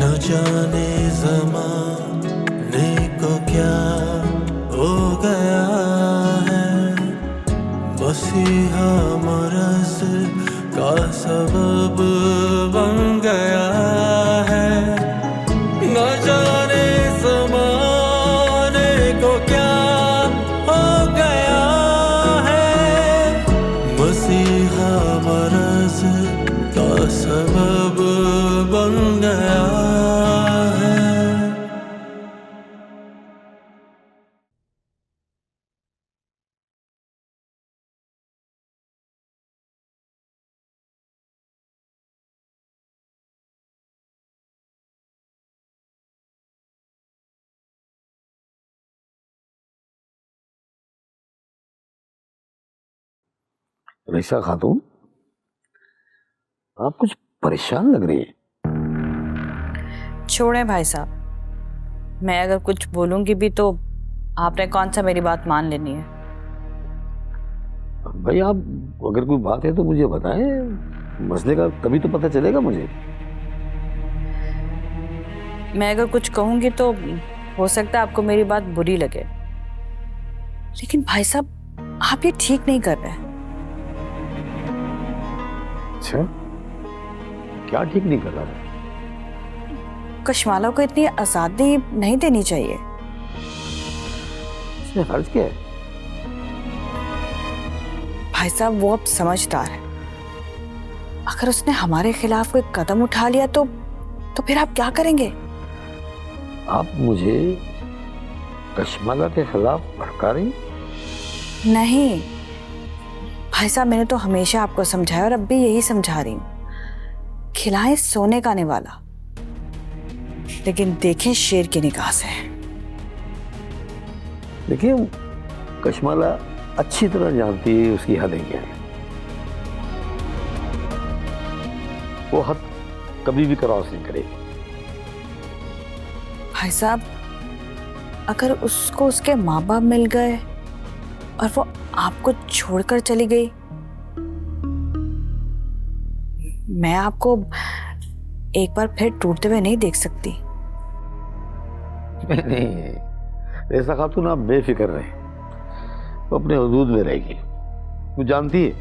न जाने ज़माने को क्या हो गया है, मसीहा मरज़ का सबब बन गया है। न जाने ज़माने को क्या हो गया है, मसीहा मरज़ का सबब बन गया है। रईसा खातून, आप कुछ परेशान लग रही हैं। छोड़ें भाई साहब, मैं अगर कुछ बोलूंगी भी तो आपने कौन सा मेरी बात मान लेनी है। भाई आप अगर कोई बात है तो मुझे बताएं, मसले का तभी तो पता चलेगा मुझे। मैं अगर कुछ कहूंगी तो हो सकता है आपको मेरी बात बुरी लगे, लेकिन भाई साहब आप ये ठीक नहीं कर रहे। अच्छा, क्या ठीक नहीं कर रहा था? कशमाला को इतनी आजादी नहीं देनी चाहिए। इसमें हर्ज क्या है? भाई साहब वो अब समझदार है, अगर उसने हमारे खिलाफ कोई कदम उठा लिया तो फिर आप क्या करेंगे? आप मुझे कशमाला के खिलाफ भड़का रही? नहीं भाई साहब, मैंने तो हमेशा आपको समझाया और अब भी यही समझा रही हूँ, खिलाएं सोने का निवाला, लेकिन देखें शेर की निगाह से। देखिए, कशमाला अच्छी तरह जानती है उसकी हदें क्या है। वो हद कभी भी क्रॉस नहीं करेगी। भाई साहब अगर उसको उसके माँ बाप मिल गए और वो आपको छोड़कर चली गई, मैं आपको एक बार फिर टूटते हुए नहीं देख सकती। नहीं, ऐसा खातून आप बेफिक्र रहे, वो अपने हुदूद में रहेगी। वो जानती है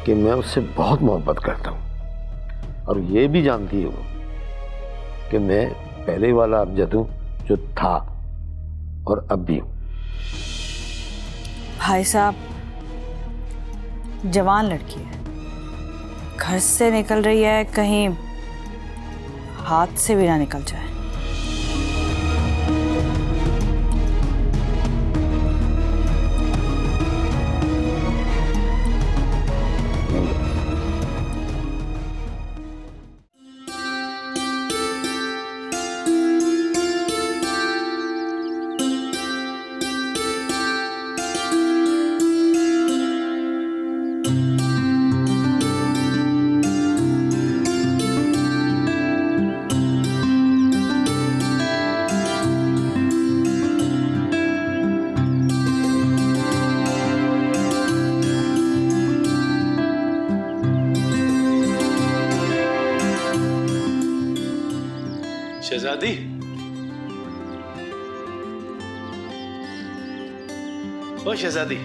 कि मैं उससे बहुत मोहब्बत करता हूँ, और ये भी जानती है वो कि मैं पहले वाला अमजद हूँ जो था और अब भी हूँ। भाई साहब जवान लड़की है, घर से निकल रही है, कहीं हाथ से भी ना निकल जाए। शहजादी, ओ शहजादी,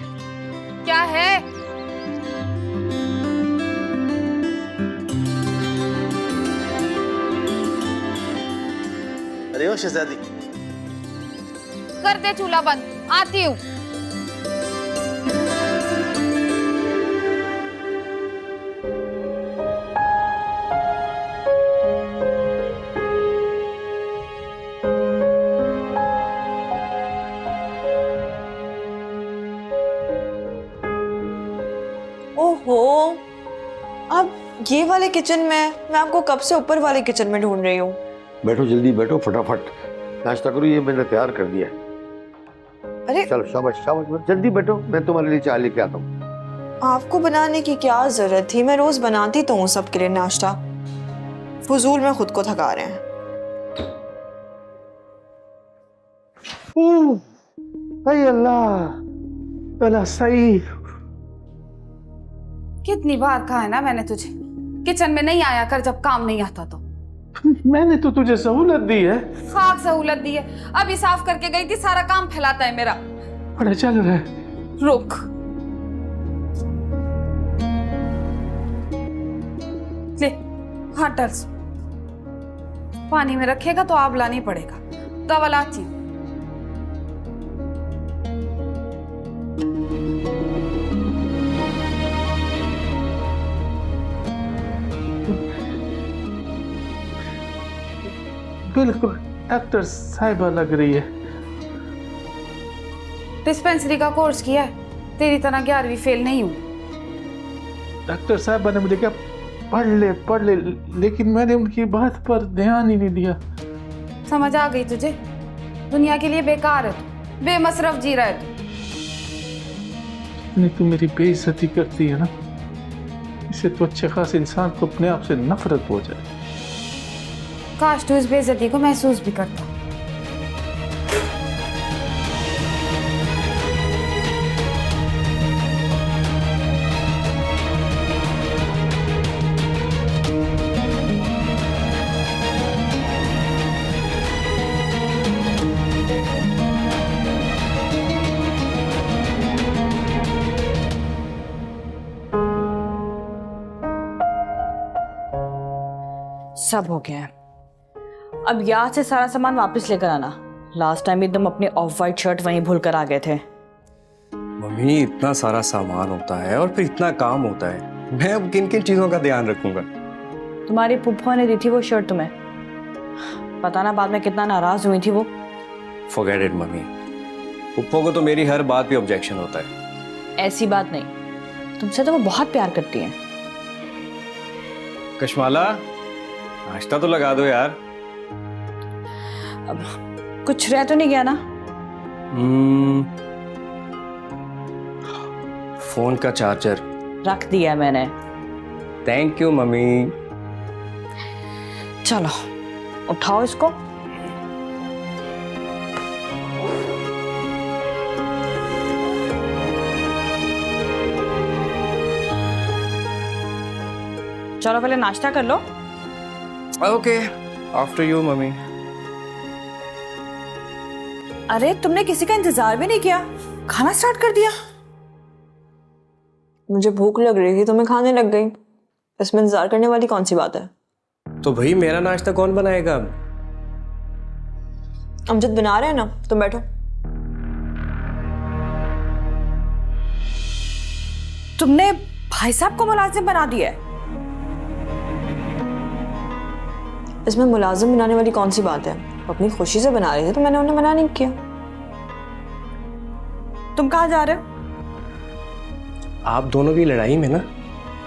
क्या है? अरे ओ शहजादी, कर दे चूल्हा बंद, आती हूँ। ओहो, अब ये वाले किचन में, मैं आपको कब से ऊपर वाले किचन में ढूंढ रही हूँ। बैठो, जल्दी बैठो, फटाफट नाश्ता करो, ये मैंने तैयार कर दिया है। अरे चलो, शाबाश शाबाश, जल्दी बैठो, मैं तुम्हारे लिए चाय लेके आता हूँ। आपको बनाने की क्या जरूरत थी, मैं रोज बनाती तो हूँ सबके लिए नाश्ता। फजूल में खुद को थका रहे हैं। अरे अल्लाह, अल्लाह सही। कितनी बार कहा है ना मैंने तुझे, किचन में नहीं आया कर जब काम नहीं आता तो। मैंने तो तुझे सहूलत दी है। खाक सहूलत दी है, अभी साफ करके गई थी, सारा काम फैलाता है मेरा। बड़ा चल रहा है। रुक, ले हाँ टर्स पानी में रखेगा तो आग लानी पड़ेगा। दवा लाती हूँ। बिल्कुल डॉक्टर साहिबा लग रही है। डिस्पेंसरी का कोर्स किया है, तेरी तरह 11वीं फेल नहीं हूँ। डॉक्टर साहिबा ने मुझे कहा पढ़ ले, लेकिन मैंने उनकी बात पर ध्यान ही नहीं दिया। समझ आ गई तुझे? दुनिया के लिए बेकार है तू, बेमसरफ जी रहा है तू। नहीं, तू मेरी बेइज्जती करती है ना, इससे तो अच्छे खास इंसान को अपने आप से नफरत हो जाए। काश तू इस बेइज्जती को महसूस भी करता। सब हो गया है। अब यहाँ से सारा सामान वापस लेकर आना। लास्ट टाइम भी तुम अपनी ऑफ वाइट शर्ट वहीं भूल कर आ गए थे। मम्मी इतना सारा सामान होता है और फिर इतना काम होता है, मैं अब किन किन चीजों का ध्यान रखूंगा? तुम्हारी पुप्पो ने दी थी वो शर्ट तुम्हें, पता ना बाद में कितना नाराज हुई थी वो। फॉरगेट इट मम्मी, पुप्पो को तो मेरी हर बात पे ऑब्जेक्शन होता है। ऐसी बात नहीं, तुमसे तो वो बहुत प्यार करती है। कशमाला, नाश्ता तो लगा दो यार। अब कुछ रह तो नहीं गया ना? फोन का चार्जर रख दिया मैंने। Thank you mummy. चलो उठाओ इसको। चलो पहले नाश्ता कर लो। Okay, after you mummy. अरे तुमने किसी का इंतजार भी नहीं किया, खाना स्टार्ट कर दिया। मुझे भूख लग रही थी तो मैं खाने लग गई। इसमें इंतजार करने वाली कौन सी बात है? तो भाई मेरा नाश्ता कौन बनाएगा अब? अमजद बना रहे हैं ना, तुम बैठो। तुमने भाई साहब को मुलाजिम बना दिया है। इसमें मुलाजिम बनाने वाली कौन सी बात है? अपनी खुशी से बना रहे थे तो मैंने उन्हें मना नहीं किया। तुम कहाँ जा रहे हो? आप दोनों की लड़ाई में ना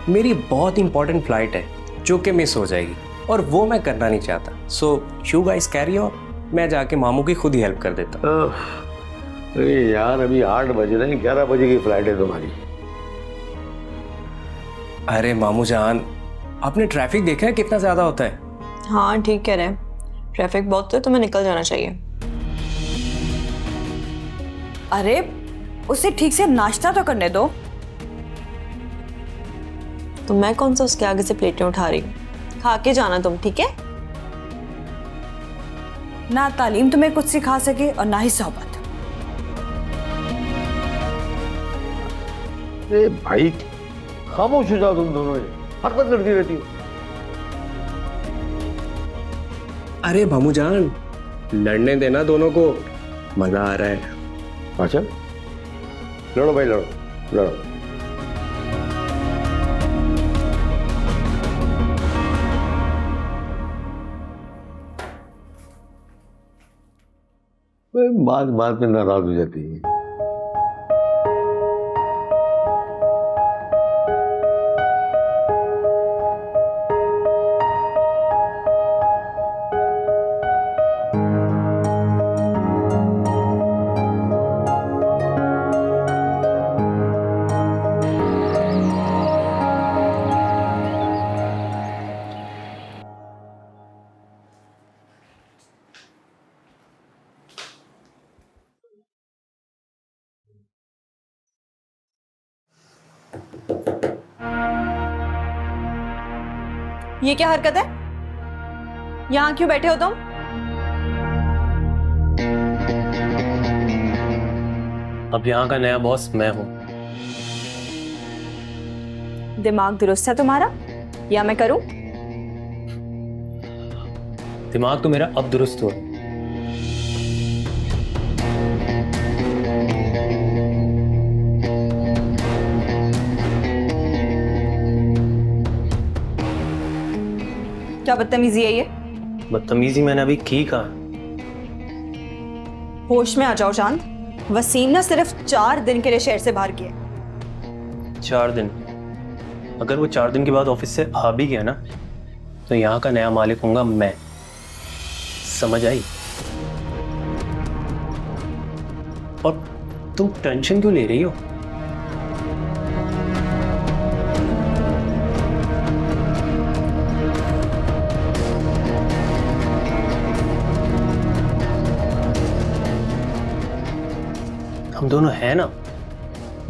मेरी बहुत इंपॉर्टेंट फ्लाइट है जो कि मिस हो जाएगी और वो मैं करना नहीं चाहता। So you guys carry on, मैं जाके मामू की खुद ही हेल्प कर देता हूँ। अरे यार अभी 8 बज रहे हैं, 11 बजे की फ्लाइट है तुम्हारी। अरे मामू जान, आपने ट्रैफिक देखा है कितना ज्यादा होता है? हाँ ठीक कह रहे हैं, ट्रैफिक बहुत है, तुम्हें निकल जाना चाहिए। अरे उसे ठीक से नाश्ता तो करने दो। तो मैं कौन सा उसके आगे से प्लेटें उठा रही हूँ? खा के जाना तुम, ठीक है? ना तालीम तुम्हें कुछ सिखा सके और ना ही सोहबत। अरे भाई खामोश हो जाओ, तुम दोनों हरकत करती रहती हो। अरे मामू जान, लड़ने देना दोनों को, मजा आ रहा है। अच्छा लड़ो भाई, लड़ो लड़ो। बात बात में नाराज हो जाती है। ये क्या हरकत है? यहाँ क्यों बैठे हो तुम? अब यहाँ का नया बॉस मैं हूँ। दिमाग दुरुस्त है तुम्हारा या मैं करूं? दिमाग तो मेरा अब दुरुस्त हुआ। क्या बदतमीजी है ये? बदतमीजी मैंने अभी की कहाँ? होश में आ जाओ चांद। वसीम ना सिर्फ 4 दिन के लिए शहर से बाहर गया। 4 दिन? अगर वो 4 दिन के बाद ऑफिस से आ भी गया ना, तो यहाँ का नया मालिक होऊंगा मैं। समझ आई? और तुम टेंशन क्यों ले रही हो? हम दोनों हैं ना,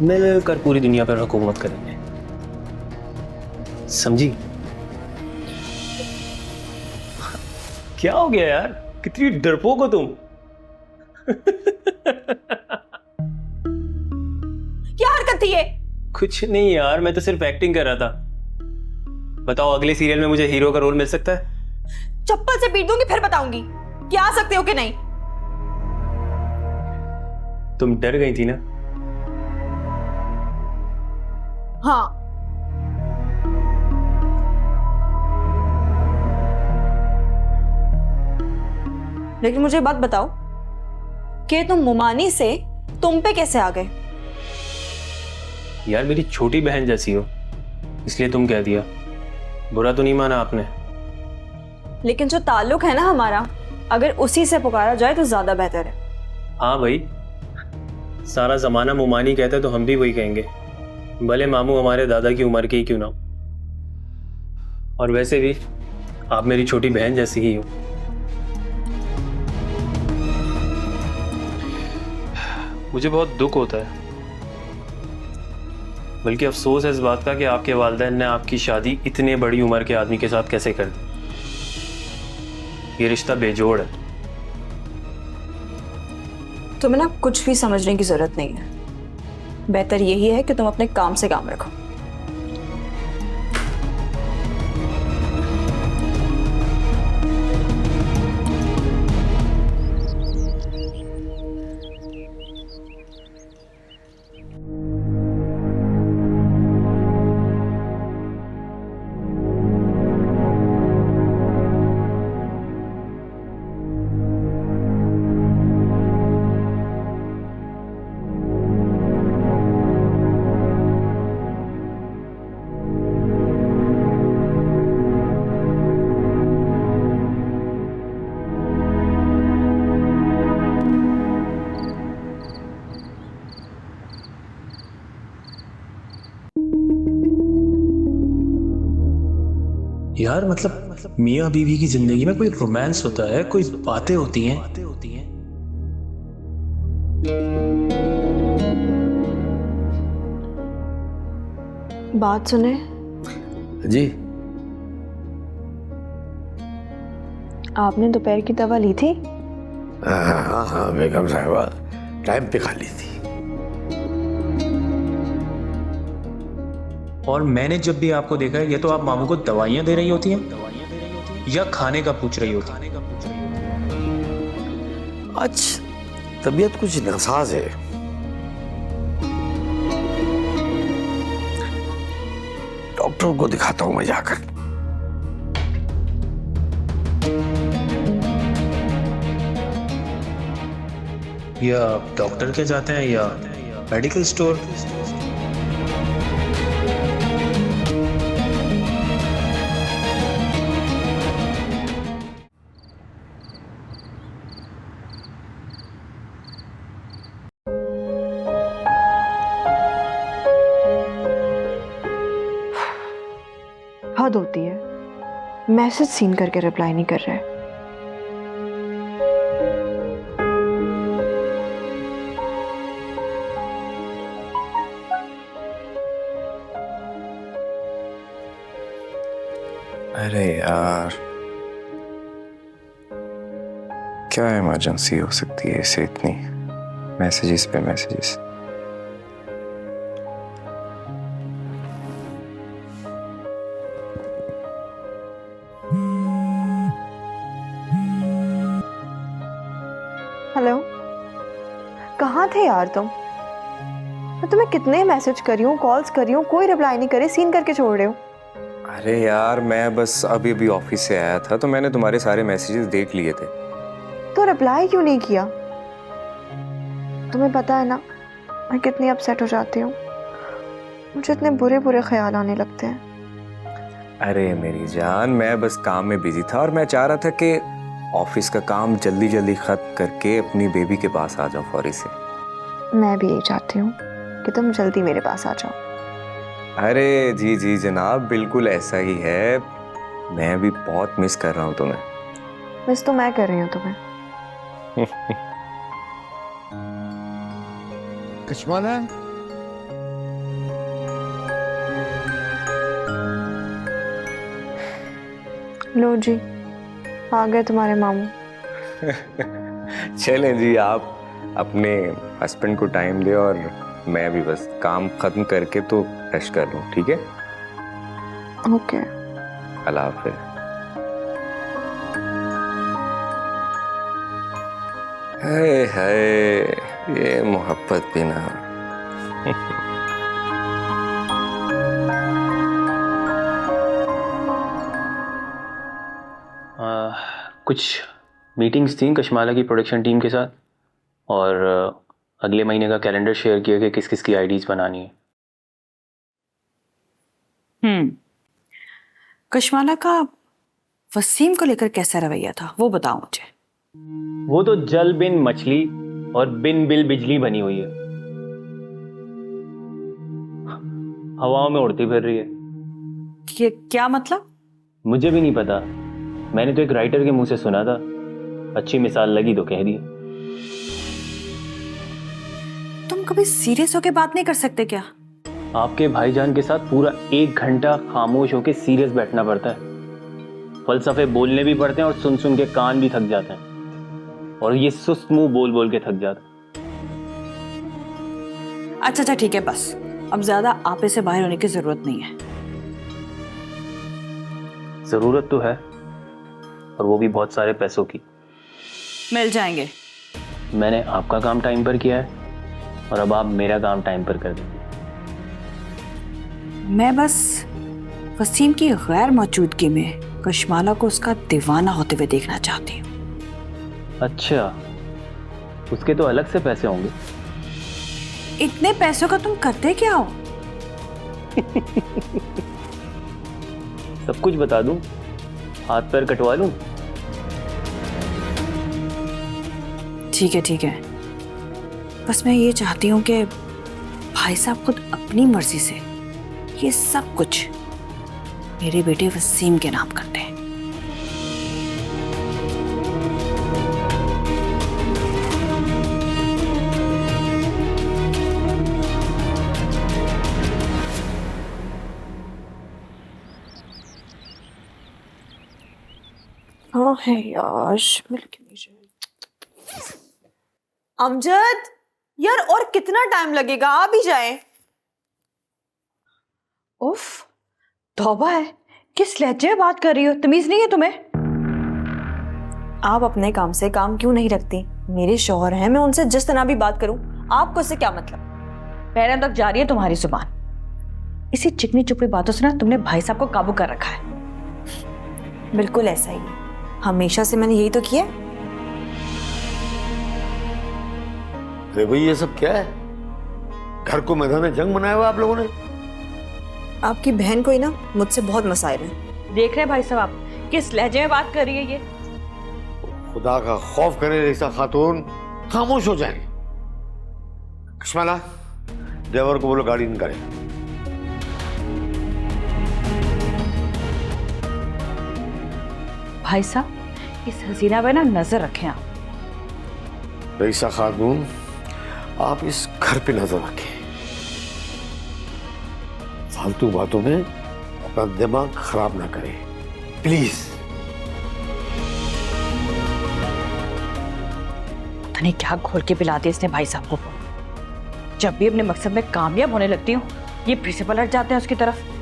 मिलकर पूरी दुनिया पर हुकूमत करेंगे। समझी? क्या हो गया यार, कितनी डरपोक हो तुम। क्या हरकत थी ये? कुछ नहीं यार, मैं तो सिर्फ एक्टिंग कर रहा था। बताओ, अगले सीरियल में मुझे हीरो का रोल मिल सकता है? चप्पल से पीट दूंगी फिर बताऊंगी कि आ सकते हो कि नहीं। तुम डर गई थी ना? हाँ, लेकिन मुझे बात बताओ कि तुम मुमानी से तुम पे कैसे आ गए? यार मेरी छोटी बहन जैसी हो, इसलिए तुम कह दिया। बुरा तो नहीं माना आपने? लेकिन जो ताल्लुक है ना हमारा, अगर उसी से पुकारा जाए तो ज्यादा बेहतर है। हाँ भाई, सारा जमाना मुमानी कहता है तो हम भी वही कहेंगे, भले मामू हमारे दादा की उम्र के ही क्यों ना हो। और वैसे भी आप मेरी छोटी बहन जैसी ही हो। मुझे बहुत दुख होता है, बल्कि अफसोस है इस बात का कि आपके वालिदैन ने आपकी शादी इतने बड़ी उम्र के आदमी के साथ कैसे कर दी। ये रिश्ता बेजोड़ है। तुम्हें ना कुछ भी समझने की जरूरत नहीं है। बेहतर यही है कि तुम अपने काम से काम रखो। यार मतलब मियाँ बीवी की जिंदगी में कोई रोमांस होता है, कोई बातें होती हैं। बात सुने? जी। आपने दोपहर की दवा ली थी? हाँ हाँ बेगम साहिबा, टाइम पे खा ली थी। और मैंने जब भी आपको देखा है, ये तो आप मामू को दवाइयां दे रही होती हैं या खाने का पूछ रही होती हैं? आज तबीयत कुछ नासाज है। डॉक्टर को दिखाता हूं मैं जाकर। या डॉक्टर के जाते हैं या मेडिकल स्टोर? हद होती है, मैसेज सीन करके रिप्लाई नहीं कर रहे। अरे यार, क्या इमरजेंसी हो सकती है इसे इतनी? मैसेजेस पे मैसेजेस। हेलो, कहाँ थे यार तुम? मैं तुम्हें कितने मैसेज कर रही हूँ, कॉल्स कर रही हूँ, कोई रिप्लाई नहीं करे, सीन करके छोड़ रहे हो। अरे यार मैं बस अभी अभी ऑफिस से आया था तो मैंने तुम्हारे सारे मैसेजेस देख लिए थे। तो रिप्लाई क्यों नहीं किया? तुम्हें पता है ना मैं कितनी अपसेट हो जाती हूँ, मुझे इतने बुरे बुरे ख्याल आने लगते हैं। अरे मेरी जान, मैं बस काम में बिजी था और मैं चाह रहा था कि ऑफिस का काम जल्दी जल्दी खत्म करके अपनी बेबी के पास आ जाऊं फौरी से। मैं भी यही चाहती हूँ कि तुम जल्दी मेरे पास आ जाओ। अरे जी जी जनाब, बिल्कुल ऐसा ही है। मैं भी बहुत मिस कर रहा हूँ तुम्हें। मिस तो मैं कर रही हूँ तुम्हें। कश्माला, लो जी, आ गए तुम्हारे मामू। चलें जी, आप अपने हस्बैंड को टाइम दे और मैं भी बस काम खत्म करके तो रेस्ट कर लूँ, ठीक है? ओके। अल्लाह हाफिज़। हाय हाय, ये मोहब्बत भी ना। कुछ मीटिंग्स थी कश्माला की प्रोडक्शन टीम के साथ और अगले महीने का कैलेंडर शेयर किया कि किस किस की आईडीज बनानी है। कश्माला का वसीम को लेकर कैसा रवैया था वो बताओ मुझे। वो तो जल बिन मछली और बिन बिल बिजली बनी हुई है, हवाओं में उड़ती फिर रही है। क्या मतलब? मुझे भी नहीं पता, मैंने तो एक राइटर के मुंह से सुना था, अच्छी मिसाल लगी तो कह दी। तुम कभी सीरियस होके बात नहीं कर सकते क्या? आपके भाईजान के साथ पूरा 1 घंटा खामोश होके सीरियस बैठना पड़ता है, फलसफे बोलने भी पड़ते हैं और सुन सुन के कान भी थक जाते हैं, और ये सुस्त मुंह बोल बोल के थक जाता है। अच्छा ठीक है, बस अब ज्यादा आपे से बाहर होने की जरूरत नहीं है। जरूरत तो है, और वो भी बहुत सारे पैसों की। मिल जाएंगे। मैंने आपका काम टाइम पर किया है और अब आप मेरा काम टाइम पर कर देंगे। मैं बस वसीम की गैर मौजूदगी में कश्माला को उसका दीवाना होते हुए देखना चाहती हूँ। अच्छा, उसके तो अलग से पैसे होंगे। इतने पैसों का तुम करते क्या हो? सब कुछ बता दूं, हाथ पैर कटवा लूं? ठीक है, बस मैं ये चाहती हूँ कि भाई साहब खुद अपनी मर्जी से ये सब कुछ मेरे बेटे वसीम के नाम करते हैं। हाँ है यार, मिल के नहीं रहे। अमजद यार, और कितना टाइम लगेगा? आ भी जाए। उफ, तौबा है, किस लहजे में बात कर रही हो? तमीज नहीं है तुम्हें? आप अपने काम से काम क्यों नहीं रखती? मेरे शौहर हैं, मैं उनसे जिस तरह भी बात करूं, आपको इससे क्या मतलब? पैरों तक जा रही है तुम्हारी जुबान। इसी चिकनी चुपड़ी बातों से ना तुमने भाई साहब को काबू कर रखा है। बिल्कुल ऐसा ही है, हमेशा से मैंने यही तो किया। अरे भाई ये सब क्या है? घर को मैदान जंग बनाया हुआ आप लोगों ने। आपकी बहन को ही ना मुझसे बहुत मसाइल हैं। देख रहे भाई साहब आप किस लहजे में बात कर रही है ये। खुदा का खौफ करे रईसा खातून, खामोश हो जाए। कश्माला, ड्राइवर को बोलो गाड़ी निकाले। भाई साहब इस हसीना पे ना नजर रखें आप। रईसा खातून, आप इस घर पे नजर रखें, फालतू बातों में अपना दिमाग खराब ना करें प्लीज। पता नहीं क्या घोल के पिला दिया इसने भाई साहब को। जब भी अपने मकसद में कामयाब होने लगती हूँ ये फिर से पलट जाते हैं उसकी तरफ।